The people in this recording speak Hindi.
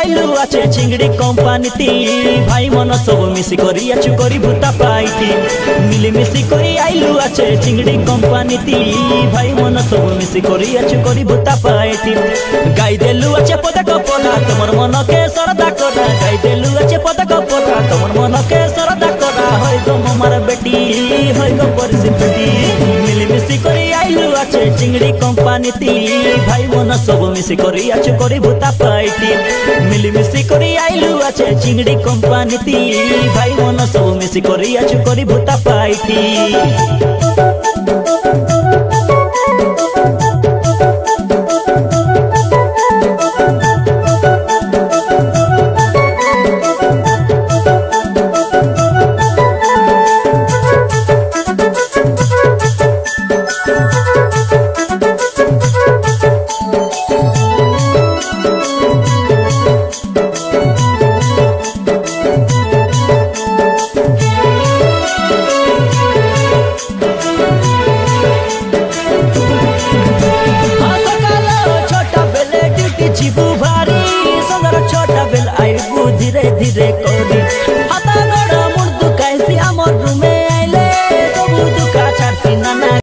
आइलु आछे चिंगड़ी कंपनी ती भाई मन सब मिसी करी आछु करी भूता पाइती मिली मिसी करी आइलु आछे चिंगड़ी कंपनी ती भाई मन सब मिसी करी आछु करी भूता पाइती गाई देलु आछे पदक पला तमर मन के सरदा कोना गाई देलु आछे पदक पला तमर मन के सरदा कोना होय गो ममार बेटी होय गो परिसिती मिली मिसी करी आइलु आछे चिंगड़ी कंपनी ती भाई मन सब मिसी करी आछु करी भूता पाइती मिली मिसी करी आइलु आछे चिंगड़ी कंपनी ती भाई मन सब मिसी करी आछु करी भूता पाइती छोटा बेल आइबू धीरे धीरे करी हाथ